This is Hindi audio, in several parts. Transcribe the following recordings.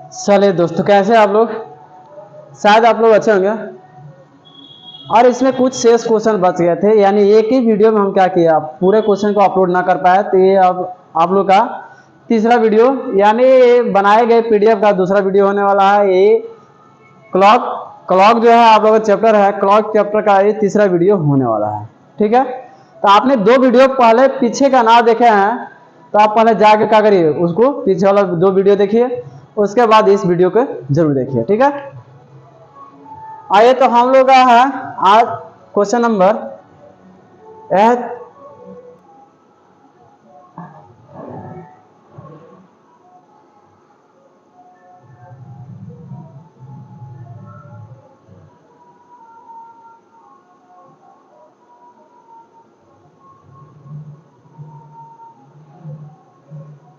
चलिए दोस्तों, कैसे आप लोग? शायद आप लोग अच्छे होंगे। और इसमें कुछ शेष क्वेश्चन बच गए थे, यानी एक ही वीडियो में हम क्या किया, पूरे क्वेश्चन को अपलोड ना कर पाए, तो ये अब आप लोग का तीसरा वीडियो, यानी बनाए गए पीडीएफ का दूसरा वीडियो होने वाला है। ये क्लॉक क्लॉक जो है आप लोगों का चैप्टर है, क्लॉक चैप्टर का ये तीसरा वीडियो होने वाला है। ठीक है, तो आपने दो वीडियो पहले पीछे का ना देखे हैं, तो आप पहले जाके क्या करिए, उसको पीछे वाला दो वीडियो देखिए, उसके बाद इस वीडियो को जरूर देखिए। ठीक है, आइए तो हम लोग का है आज क्वेश्चन नंबर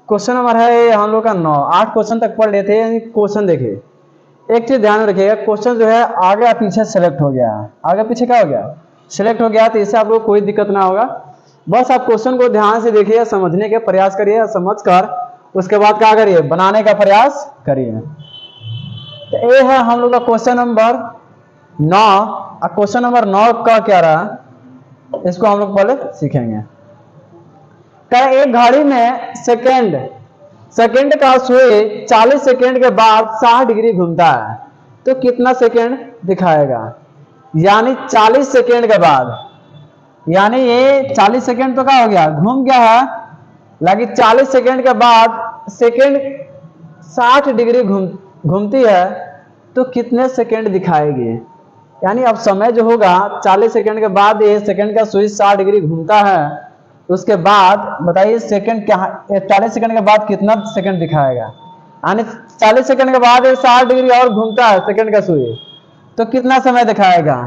क्वेश्चन नंबर है हम लोग का 9। 8 क्वेश्चन तक पढ़ लेते हैं। क्वेश्चन देखिए, एक चीज ध्यान में रखिएगा, क्वेश्चन जो है आगे या पीछे सेलेक्ट हो गया है, आगे पीछे क्या हो गया, सिलेक्ट हो गया, तो इससे आप लोग कोई दिक्कत ना होगा। बस आप क्वेश्चन को ध्यान से देखिए, समझने के प्रयास करिए, समझकर उसके बाद क्या करिए, बनाने का प्रयास करिए। तो ये है हम लोग का क्वेश्चन नंबर 9। क्वेश्चन नंबर 9 का क्या रहा, इसको हम लोग पहले सीखेंगे। क्या एक घड़ी में सेकंड का सुई 40 सेकंड के बाद 60 डिग्री घूमता है, तो कितना सेकंड दिखाएगा? यानी 40 सेकंड के बाद, यानी ये 40 सेकंड तो क्या हो गया, घूम गया है, लेकिन 40 सेकंड के बाद सेकंड 60 डिग्री घूमती है, तो कितने सेकंड दिखाएगी? यानी अब समय जो होगा 40 सेकंड के बाद, ये सेकंड का सुई 60 डिग्री घूमता है, उसके बाद बताइए सेकंड क्या, 40 सेकंड के बाद कितना सेकंड दिखाएगा? यानी 40 सेकंड के बाद 60 डिग्री और घूमता है सेकंड का सुई, तो कितना समय दिखाएगा?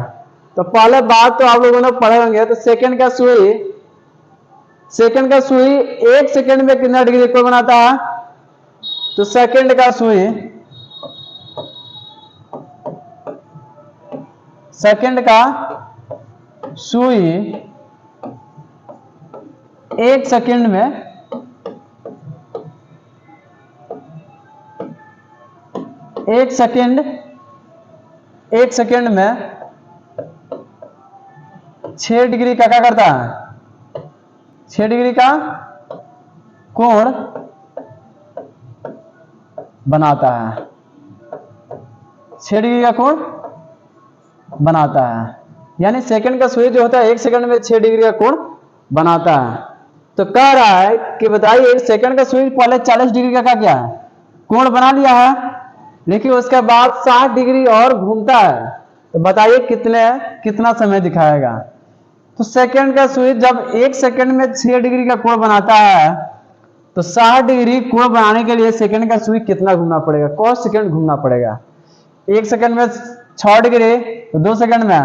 तो पहले बात तो आप लोगों ने पढ़े होंगे, तो सेकंड का सुई 1 सेकंड में कितना डिग्री को बनाता है? तो सेकंड का सुई 1 सेकंड में 6 डिग्री का क्या करता है, 6 डिग्री का कोण बनाता है, 6 डिग्री का कोण बनाता है। यानी सेकंड का सुई जो होता है 1 सेकंड में 6 डिग्री का कोण बनाता है। तो कह रहा है कि बताइए सेकंड का सुई पहले 40 डिग्री का क्या है, कोण बना लिया है, लेकिन उसके बाद 60 डिग्री और घूमता है, तो बताइए कितना समय दिखाएगा? तो सेकंड का सुई जब 1 सेकंड में 6 डिग्री का कोण बनाता है, तो 60 डिग्री कोण बनाने के लिए सेकंड का सुई कितना घूमना पड़ेगा, कौन सेकंड घूमना पड़ेगा? 1 सेकंड में 6 डिग्री, तो 2 सेकंड में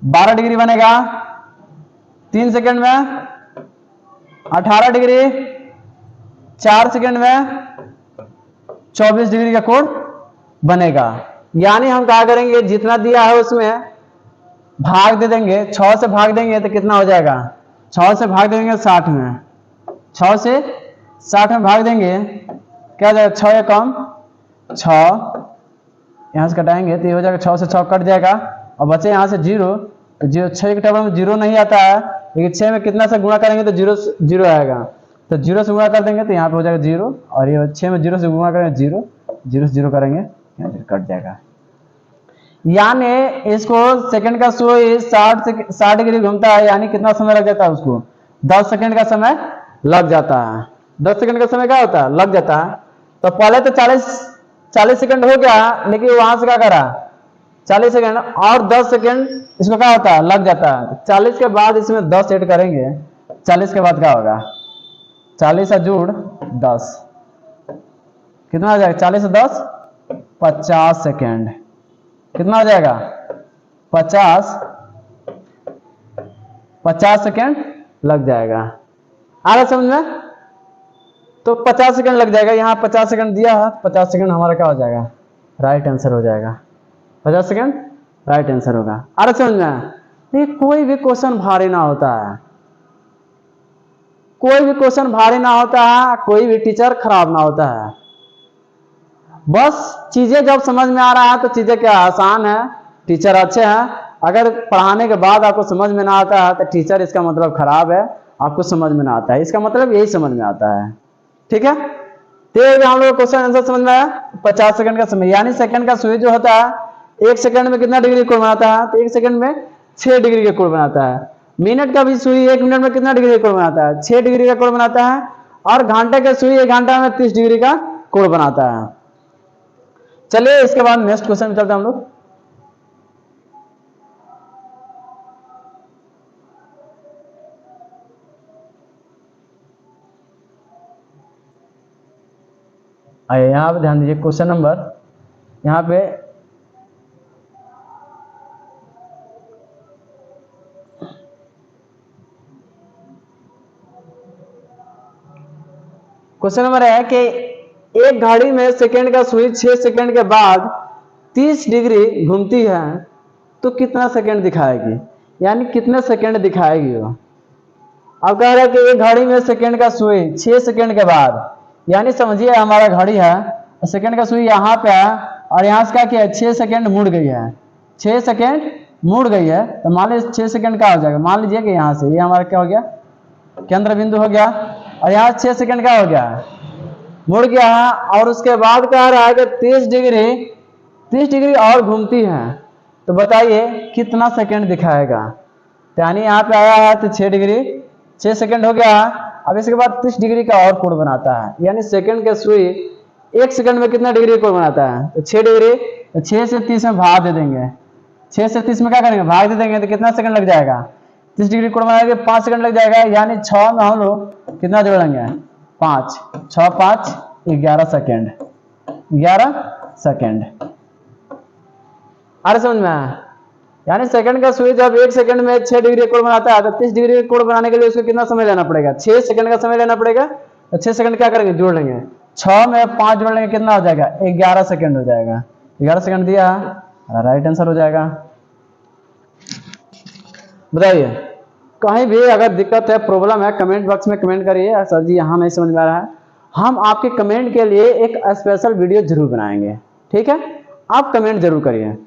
12 डिग्री बनेगा, 3 सेकंड में 18 डिग्री, 4 सेकंड में 24 डिग्री का कोण बनेगा। यानी हम क्या करेंगे, जितना दिया है उसमें भाग दे देंगे, 6 से भाग देंगे तो कितना हो जाएगा, 6 से भाग देंगे 60 में, 6 से 60 में भाग देंगे, क्या हो जाएगा, 6 या कम 6, यहां से घटाएंगे तो ये हो जाएगा 6 से 6 कट जाएगा, और बचे यहां से 0, तो 6 के टेबल में 0 नहीं आता है, लेकिन 6 में कितना से गुणा करेंगे तो 0 आएगा, तो 0 से गुणा कर देंगे तो यहाँ पे हो जाएगा 0, और ये 6 में 0 से गुणा करेंगे 0, 0 से 0 करेंगे कट जाएगा। यानी इसको सेकंड का सुई 60 डिग्री घूमता है, यानी कितना समय लग जाता है उसको, 10 सेकंड का समय लग जाता है। 10 सेकंड का समय क्या होता है, लग जाता है। तो पहले तो 40 सेकंड हो गया, लेकिन वहां से क्या करा, 40 सेकंड और 10 सेकंड इसको क्या होता है, लग जाता है। 40 के बाद इसमें 10 ऐड करेंगे, 40 के बाद क्या होगा, 40 से जोड़ 10, कितना हो जाएगा, 40 से 10 50 सेकंड, कितना हो जाएगा, 50 सेकंड लग जाएगा। आ रहा समझ में? तो 50 सेकंड लग जाएगा, यहाँ 50 सेकंड दिया है, 50 सेकंड हमारा क्या हो जाएगा, राइट आंसर हो जाएगा, 50 सेकंड राइट आंसर होगा। आ रहा समझ में? ये कोई भी क्वेश्चन भारी ना होता है, कोई भी क्वेश्चन भारी ना होता है, कोई भी टीचर खराब ना होता है। बस चीजें जब समझ में आ रहा है तो चीजें क्या आसान है, टीचर अच्छे हैं। अगर पढ़ाने के बाद आपको समझ में ना आता है तो टीचर इसका मतलब खराब है, आपको समझ में ना आता है, इसका मतलब यही समझ में आता है। ठीक है, तो ये हम लोग क्वेश्चन आंसर समझ में आया। 50 सेकंड का समय, यानी सेकंड का सुई जो होता है 1 सेकंड में कितना डिग्री कोण बनाता है, तो 1 सेकंड में 6 डिग्री का कोण बनाता है। मिनट का भी सुई 1 मिनट में कितना डिग्री का कोण बनाता है, 6 डिग्री का कोण बनाता है। और घंटे का सुई 1 घंटा में 30 डिग्री का कोण बनाता है। चलिए इसके बाद नेक्स्ट क्वेश्चन में चलते हैं हम लोग। आइए यहाँ पे ध्यान दीजिए, क्वेश्चन नंबर यहाँ पे क्वेश्चन नंबर है कि एक घड़ी में सेकंड का सुई 6 सेकंड के बाद 30 डिग्री घूमती है तो कितना सेकंड दिखाएगी, यानी कितने सेकंड दिखाएगी वो। अब कह रहा है कि एक घड़ी में सेकंड का सुई 6 सेकंड के बाद, यानी समझिए हमारा घड़ी है, सेकंड का सुई यहाँ पे है और यहाँ से क्या किया 6 सेकंड मुड़ गई है, 6 सेकंड मुड़ गई है। तो मान लीजिए 6 सेकंड का हो जाएगा, मान लीजिए कि यहाँ से ये हमारा क्या हो गया केंद्र बिंदु हो गया और यहाँ 6 सेकंड का हो गया मुड़ गया है। और उसके बाद कह रहा है कि 30 डिग्री और घूमती है तो बताइए कितना सेकंड दिखाएगा। तो यानी यहाँ पे आया है तो 6 सेकंड हो गया। अब इसके बाद 30 डिग्री का और कोण बनाता है, यानी सेकंड का सुई 1 सेकंड में कितना डिग्री कोण बनाता है, तो 6 डिग्री। तो 6 से 30 में भाग दे देंगे, 6 से 30 में क्या करेंगे भाग दे देंगे, तो कितना सेकंड लग जाएगा, 30 डिग्री कोण बनाएंगे 5 सेकंड लग जाएगा। यानी 6 में हम लोग कितना जोड़ेंगे 5, 6 5 11 सेकंड, 11 सेकंड। अरे समझ में आया, यानी सेकंड का सुई जब 1 सेकंड में 6 डिग्री कोण बनाता है तो 30 डिग्री कोण बनाने के लिए उसको कितना समय लेना पड़ेगा, 6 सेकंड का समय लेना पड़ेगा। तो 6 सेकंड क्या करेंगे जोड़ लेंगे, 6 में 5 जोड़ लेंगे कितना हो जाएगा 11 सेकंड हो जाएगा। 11 सेकंड दिया, राइट आंसर हो जाएगा। बताइए कहीं भी अगर दिक्कत है प्रॉब्लम है कमेंट बॉक्स में कमेंट करिए, सर जी यहाँ नहीं समझ में आ रहा है, हम आपके कमेंट के लिए एक स्पेशल वीडियो जरूर बनाएंगे। ठीक है, आप कमेंट जरूर करिए,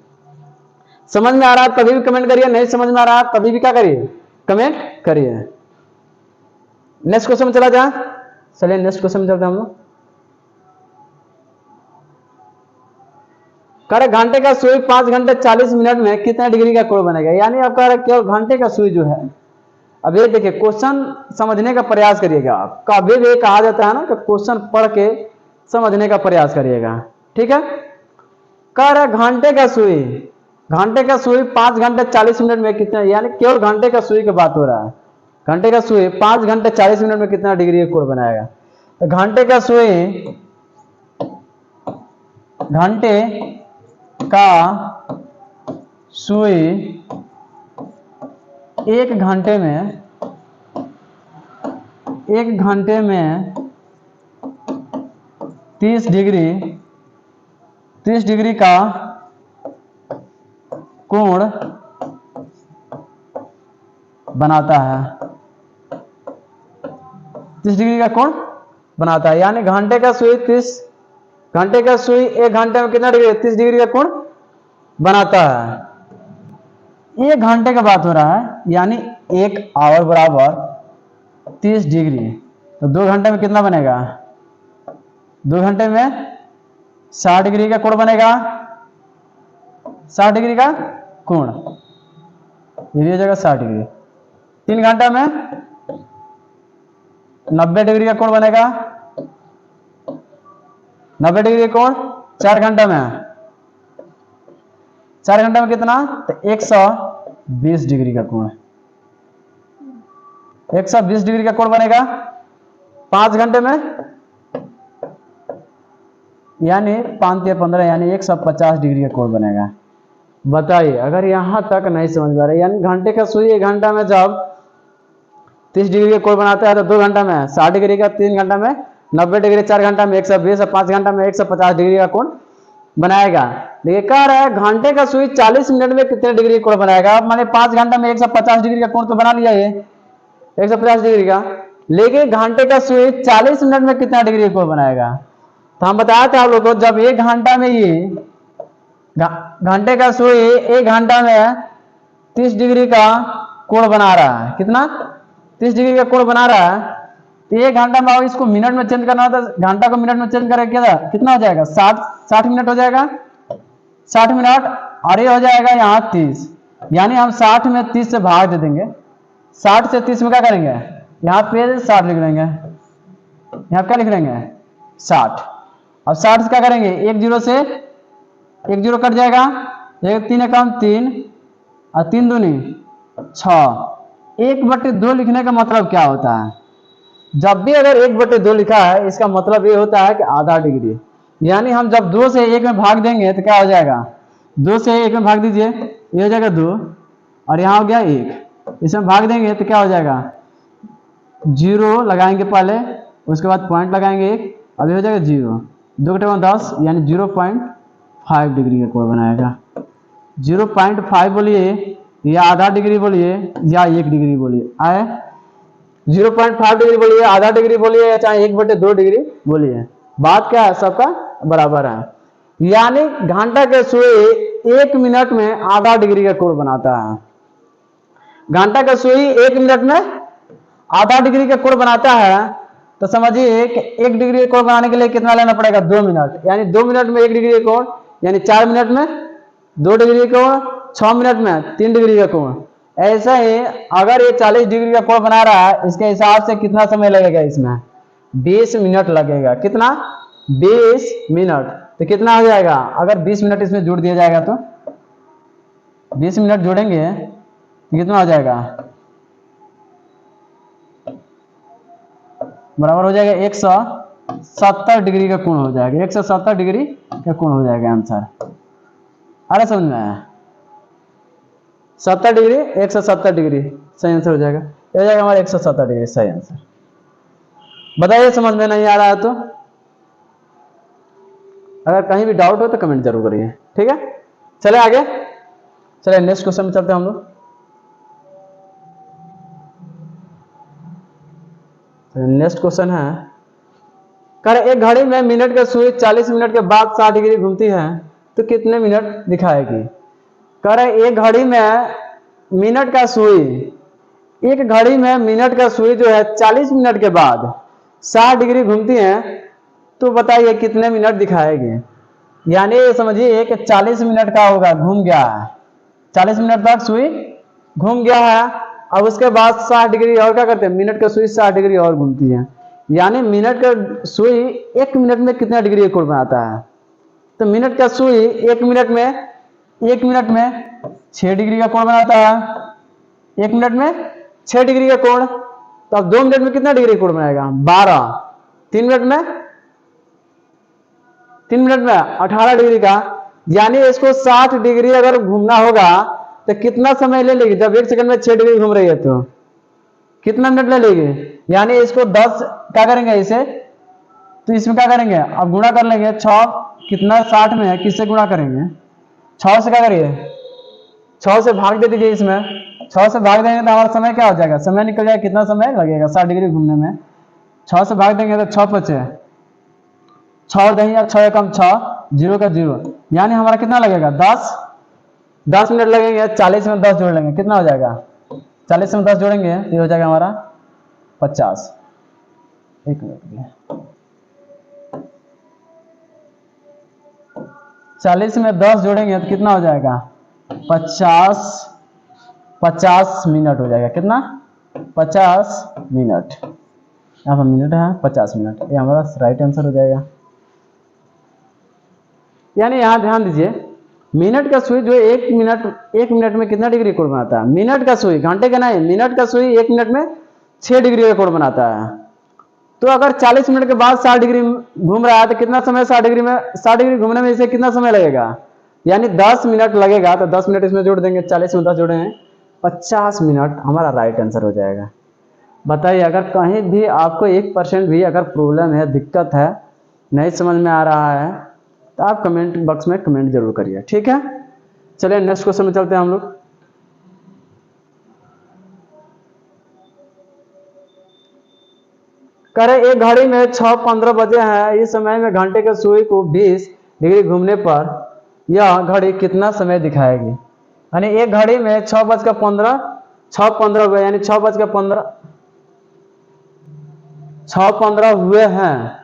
समझ में आ रहा है तभी भी कमेंट करिए, नहीं समझ में आ रहा है तभी भी क्या करिए कमेंट करिए। नेक्स्ट क्वेश्चन में चला जाए, चलिए नेक्स्ट क्वेश्चन में चलते हैं हम लोग। कह रहे घंटे का सुई 5 घंटे 40 मिनट में कितना डिग्री का कोण बनेगा, यानी आप कह रहे केवल घंटे का सुई जो है। अब ये देखिए क्वेश्चन समझने का प्रयास करिएगा, आप कभी भी कहा जाता है ना कि क्वेश्चन पढ़ के समझने का प्रयास करिएगा। ठीक है, कह रहे घंटे का सुई 5 घंटे 40 मिनट में कितना, यानी केवल घंटे का सुई की बात हो रहा है, घंटे का सुई 5 घंटे 40 मिनट में कितना डिग्री का कोण बनाएगा। तो घंटे का सुई 1 घंटे में 30 डिग्री का कोण बनाता है, 30 डिग्री का कोण बनाता है। यानी घंटे का सुई 1 घंटे में कितना डिग्री 30 डिग्री का कोण बनाता है। 1 घंटे का बात हो रहा है, यानी 1 आवर बराबर 30 डिग्री, तो 2 घंटे में कितना बनेगा, 2 घंटे में 60 डिग्री का कोण बनेगा, 60 डिग्री का कोण, ये हो जाएगा 60 डिग्री। 3 घंटा में 90 डिग्री का कोण बनेगा, 90 डिग्री कोण। 4 घंटा में 4 घंटे में कितना, तो 120 डिग्री का कोण, 120 डिग्री का कोण बनेगा 5 घंटे में, यानी 5 या 15 यानी 150 डिग्री का कोण बनेगा। बताइए अगर यहां तक नहीं समझ में आ रहा है, यानी घंटे का सुई 1 घंटा में जब 30 डिग्री का कोण बनाता है तो 2 घंटा में 60 डिग्री का, 3 घंटा में 90 डिग्री, 4 घंटा में 120 और 5 घंटा में 150 डिग्री का कोण बनाएगा। देखिए कह रहा है घंटे का सुई 40 मिनट में कितने डिग्री कोण बनाएगा। माने 5 घंटा में 150 डिग्री का कोण तो बना लिया ये 150 डिग्री का, लेकिन घंटे का सुई 40 मिनट में कितना डिग्री कोण बनाएगा। तो हम बताया था आप लोग को, जब 1 घंटा में ये घंटे का सुई 1 घंटा में 30 डिग्री का कोण बना रहा है, कितना 30 डिग्री का कोण बना रहा है, तो 1 घंटा में अगर इसको मिनट में चेंज करना होता है, घंटा को मिनट में चेंज करें कितना हो जाएगा, 60 मिनट हो जाएगा, 60 मिनट, और ये हो जाएगा यहाँ 30, यानी हम 60 में 30 से भाग दे देंगे, 60 से 30 में क्या करेंगे, यहाँ पे 60 लिख लेंगे, यहाँ क्या लिख लेंगे 60। अब 60 से क्या करेंगे, एक जीरो से एक जीरो कट जाएगा, एक 3 एकम 3 और 3 दूनी 6। 1/2 लिखने का मतलब क्या होता है, जब भी अगर 1/2 लिखा है इसका मतलब ये होता है कि आधा डिग्री, यानी हम जब 2 से 1 में भाग देंगे तो क्या हो जाएगा, 2 से 1 में भाग दीजिए, ये हो जाएगा 2 और यहाँ हो गया 1, इसमें भाग देंगे तो क्या हो जाएगा, 0 लगाएंगे पहले, उसके बाद पॉइंट लगाएंगे 1, अभी हो जाएगा 0, 2 के 10 यानी 0.5 डिग्री का कोण बनाएगा। 0.5 बोलिए या आधा डिग्री बोलिए या 1 डिग्री बोलिए, आए 0.5 डिग्री बोलिए, आधा डिग्री बोलिए या चाहे 1/2 डिग्री बोलिए, बात क्या है, सबका बराबर है। यानी घंटा के सुई 1 मिनट में आधा डिग्री का कोण बनाता है, घंटा का सुई 1 मिनट में आधा डिग्री का कोण बनाता है, तो समझिए कि 1 डिग्री का कोण बनाने के लिए कितना लेना पड़ेगा, 2 मिनट, यानी 2 मिनट में 1 डिग्री का कोण, यानी 4 मिनट में 2 डिग्री का कोण, 6 मिनट में 3 डिग्री का कोण। ऐसा ही अगर ये 40 डिग्री का कोण बना रहा है, इसके हिसाब से कितना समय लगेगा, इसमें 20 मिनट लगेगा, कितना 20 मिनट, तो कितना हो जाएगा, अगर 20 मिनट इसमें जोड़ दिया जाएगा तो 20 मिनट जोड़ेंगे तो कितना हो जाएगा, बराबर हो जाएगा 170 डिग्री का कोण हो जाएगा, 170 डिग्री का कोण हो जाएगा आंसर। अरे समझ में आया, 70 डिग्री 170 डिग्री सही आंसर हो जाएगा, ये हो जाएगा हमारा 170 डिग्री सही आंसर। बताइए समझ में नहीं आ रहा है तो, अगर कहीं भी डाउट हो तो कमेंट जरूर करिए, ठीक है। चले आगे, चले नेक्स्ट क्वेश्चन में चलते हैं हम लोग। नेक्स्ट क्वेश्चन है, कर एक घड़ी में मिनट का सुई 40 मिनट के बाद 60 डिग्री घूमती है तो कितने मिनट दिखाएगी। कर एक घड़ी में मिनट का सुई, एक घड़ी में मिनट का सुई जो है 40 मिनट के बाद 60 डिग्री घूमती है, तो बताइए कितने मिनट दिखाएगी। यानी समझिए कि 40 मिनट का होगा, घूम गया है, 40 मिनट तक सुई घूम गया है, अब उसके बाद 60 डिग्री और क्या करते हैं, मिनट का सुई 60 डिग्री और घूमती है, यानी मिनट का सुई 1 मिनट में कितना डिग्री का कोण बनाता है। तो मिनट का सुई 1 मिनट में 6 डिग्री का कोण बनाता है, 1 मिनट में 6 डिग्री का कोण, तो अब 2 मिनट में कितना डिग्री कोण बनाएगा, 12, 3 मिनट में 18 डिग्री का, यानी इसको 60 डिग्री अगर घूमना होगा तो कितना समय ले लेगी, जब 1 सेकंड में 6 डिग्री घूम रही है तो कितना मिनट ले लेगी। यानी इसको 10 क्या करेंगे इसे, तो इसमें क्या करेंगे, अब गुणा कर लेंगे, 6 कितना 60 में है, किससे गुणा करेंगे, 6 से क्या करिए, 6 से भाग दे दीजिए, इसमें 6 से भाग देंगे तो हमारा समय क्या हो जाएगा, समय निकल जाएगा, कितना समय लगेगा 60 डिग्री घूमने में, 6 से भाग देंगे तो 6 बचे, 6 और दही 6 एकम 6, 0 का 0, यानी हमारा कितना लगेगा 10 मिनट लगेंगे। 40 में 10 जोड़ लेंगे, कितना हो जाएगा, 40 में 10 जोड़ेंगे ये हो जाएगा हमारा 50। 1 मिनट, 40 में 10 जोड़ेंगे तो कितना हो जाएगा 50 मिनट हो जाएगा, कितना 50 मिनट, यहाँ पर मिनट है 50 मिनट, ये हमारा राइट आंसर हो जाएगा। यानी यहाँ ध्यान दीजिए, मिनट का सुई जो 1 मिनट में कितना डिग्री कोण बनाता है, मिनट का सुई, घंटे का नहीं, मिनट का सुई 1 मिनट में 6 डिग्री का कोण बनाता है। तो अगर 40 मिनट के बाद 60 डिग्री घूम रहा है तो कितना समय 60 डिग्री घूमने में इसे कितना समय लगेगा, यानी 10 मिनट लगेगा, तो 10 मिनट इसमें जोड़ देंगे, 40 में 10 जोड़ेंगे 50 मिनट, हमारा राइट आंसर हो जाएगा। बताइए अगर कहीं भी आपको 1% भी अगर प्रॉब्लम है, दिक्कत है, नहीं समझ में आ रहा है तो आप कमेंट बॉक्स में कमेंट जरूर करिए, ठीक है। चलिए नेक्स्ट क्वेश्चन में चलते हैं हम लोग। करे एक घड़ी में 6:15 बजे हैं, इस समय में घंटे के सुई को 20 डिग्री घूमने पर यह घड़ी कितना समय दिखाएगी। यानी एक घड़ी में 6:15 हुए, यानी 6:15 हुए हैं,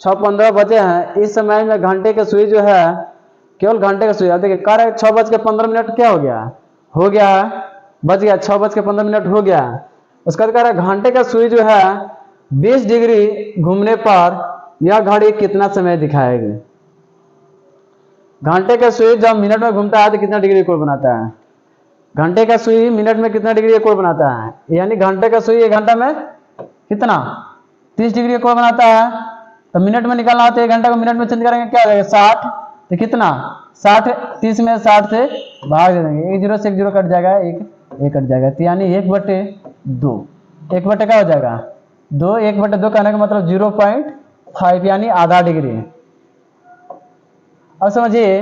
6:15 बजे हैं, इस समय में घंटे के सुई जो है, केवल घंटे का सुई, देखिए कह रहे 6:15 क्या हो गया बच गया, 6:15 हो गया। उसका कह रहा है घंटे का सुई जो है 20 डिग्री घूमने पर यह घड़ी कितना समय दिखाएगी। घंटे का सुई जब मिनट में घूमता है तो कितना डिग्री कोण बनाता है, घंटे का सुई मिनट में कितना डिग्री कोण बनाता है, यानी घंटे का सुई 1 घंटा में कितना 30 डिग्री कोण बनाता है। तो मिनट में निकालना होता है, 1 घंटा को मिनट में चेंज करेंगे क्या हो जाएगा 60, तो कितना 60, 30 में 60 से भाग दे देंगे, 1 0 से 1 0 कट जाएगा, 1 कट जाएगा, तो यानी 1/2, 1/2 क्या हो जाएगा 2, 1/2 कहने का मतलब 0.5 यानी आधा डिग्री। अब समझिए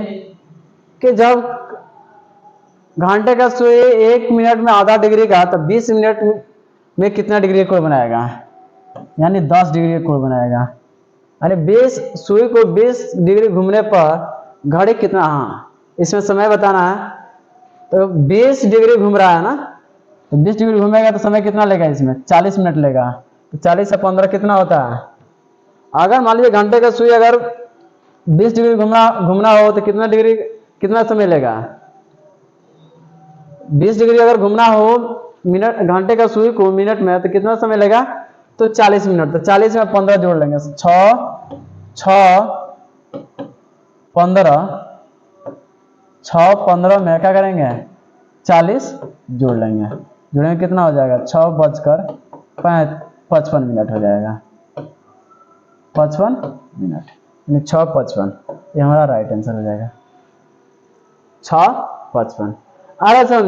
कि जब घंटे का सुई 1 मिनट में आधा डिग्री का, तो 20 मिनट में कितना डिग्री कोण बनाएगा, यानी 10 डिग्री कोण बनाएगा। यानी 20 सुई को 20 डिग्री घूमने पर घड़ी कितना, हाँ इसमें समय बताना है, तो 20 डिग्री घूम रहा है ना, तो 20 डिग्री घूमेगा तो समय कितना लेगा, इसमें 40 मिनट लेगा, तो 40 से 15 कितना होता है। अगर मान लीजिए घंटे का सुई अगर 20 डिग्री घूमना हो तो कितना समय लेगा, 20 डिग्री अगर घूमना हो मिनट, घंटे का सुई को मिनट में, तो कितना समय लेगा, तो 40 मिनट, तो 40 में 15 जोड़ लेंगे, 6 15 में क्या करेंगे 40 जोड़ लेंगे, जोड़ेंगे कितना हो जाएगा 6:55 मिनट हो जाएगा, 55 मिनट, यानी 6:55, ये हमारा राइट आंसर हो जाएगा 6:55। आ रहा समझ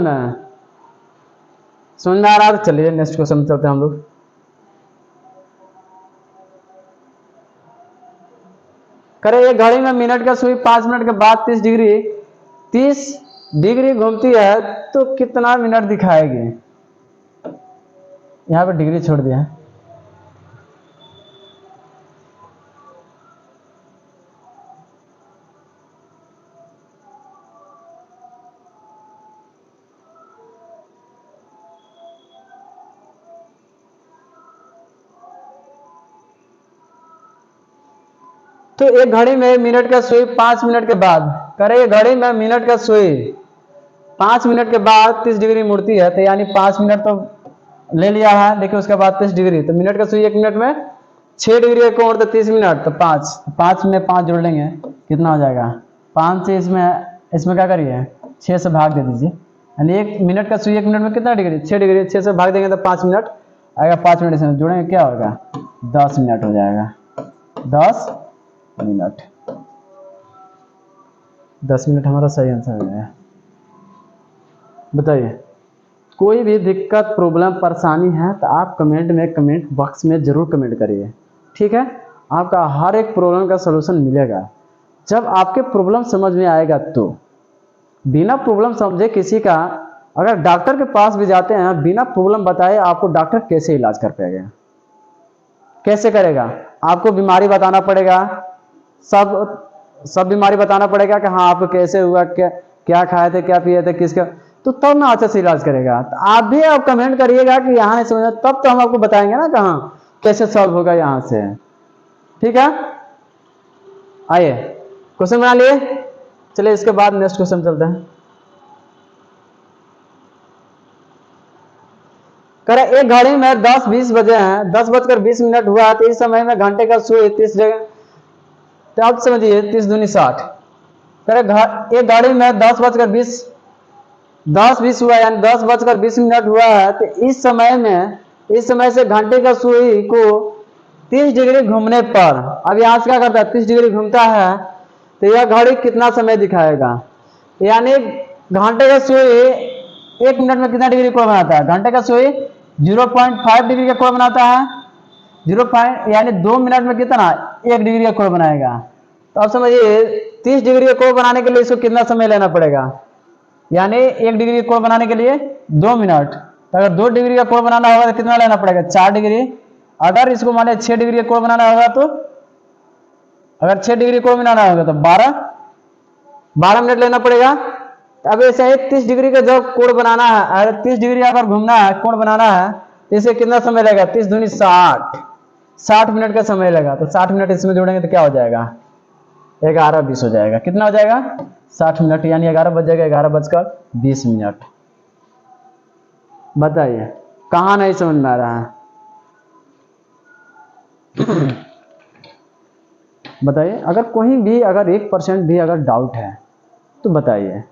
में आ रहा है, तो चलिए नेक्स्ट क्वेश्चन चलते हैं हम लोग। करे एक घड़ी में मिनट का सुई 5 मिनट के बाद 30 डिग्री घूमती है तो कितना मिनट दिखाएगी। यहाँ पे डिग्री छोड़ दिया है, तो एक घड़ी में मिनट का सुई 5 मिनट के बाद, करे घड़ी में मिनट का सुई 5 मिनट के बाद 30 डिग्री मुड़ती है, तो यानी 5 मिनट तो ले लिया है, देखिए उसके बाद 30 डिग्री, तो मिनट का सुई 1 मिनट में 6 डिग्री एक कोण, तो 30 मिनट, तो 5 में 5 जोड़ लेंगे कितना हो जाएगा 5 से इसमें क्या करिए 6 से भाग दे दीजिए, यानी 1 मिनट का सुई 1 मिनट में कितना डिग्री 6 डिग्री, 6 से भाग देंगे तो 5 मिनट आएगा, 5 मिनट इसमें जोड़ेंगे क्या होगा 10 मिनट हो जाएगा, 10 मिनट, 10 मिनट हमारा सही आंसर हो जाएगा। बताइए कोई भी दिक्कत प्रॉब्लम परेशानी है तो आप कमेंट बॉक्स में जरूर कमेंट करिए, ठीक है, आपका हर एक प्रॉब्लम का सलूशन मिलेगा। जब आपके प्रॉब्लम समझ में आएगा तो बिना प्रॉब्लम समझे किसी का, अगर डॉक्टर के पास भी जाते हैं बिना प्रॉब्लम बताए, आपको डॉक्टर कैसे इलाज कर पाएगा, कैसे करेगा, आपको बीमारी बताना पड़ेगा, सब बीमारी बताना पड़ेगा कि हाँ आपको कैसे हुआ, क्या खाए थे, क्या पिए थे, किसका, तो तब ना अच्छे से इलाज करेगा। तो आप भी आप कमेंट करिएगा कि यहाँ नहीं समझ, तब तो हम आपको बताएंगे ना कहाँ कैसे सॉल्व होगा यहाँ से, ठीक है। आइए क्वेश्चन बना लिए, चलिए इसके बाद नेक्स्ट क्वेश्चन चलते हैं। करे एक घड़ी में 10:20 बजे हैं, 10:20 हुआ है, तो इस समय में घंटे का सुई 30 जगह, तो आप समझिए 30 दूनी 60, करे एक घड़ी में 10:20 हुआ, यानी 10:20 हुआ है, तो इस समय से घंटे का सुई को 30 डिग्री घूमने पर, अब यहाँ से क्या करता है 30 डिग्री घूमता है, तो यह घड़ी कितना समय दिखाएगा, यानी घंटे का सुई 1 मिनट में कितना डिग्री कोण बनाता है, घंटे का सुई 0.5 डिग्री का कोण बनाता है, 0. यानी 2 मिनट में कितना 1 डिग्री का कोण बनाएगा। तो अब समझिए 30 डिग्री का कोण बनाने के लिए इसको कितना समय लेना पड़ेगा, यानी 1 डिग्री कोण बनाने के लिए 2 मिनट, तो अगर 2 डिग्री का कोण बनाना होगा तो कितना लेना पड़ेगा, 4 डिग्री। अगर इसको माने 6 डिग्री का कोण बनाना होगा तो, अगर 6 डिग्री कोण बनाना होगा तो 12 मिनट लेना पड़ेगा। अब ऐसे ही 30 डिग्री का जब कोण बनाना है, अगर 30 डिग्री अगर घूमना है, कोण बनाना है, तो इसे कितना समय लगेगा, 30 दूनी 60 मिनट का समय लगेगा। तो 60 मिनट इसमें जोड़ेंगे तो क्या हो जाएगा, 11:20 हो जाएगा। कितना हो जाएगा, 60 मिनट, यानी 11 बज जाएगा, 11:20। बताइए कहाँ नहीं समझ में आ रहा है? बताइए, अगर कोई भी अगर 1% भी अगर डाउट है तो बताइए।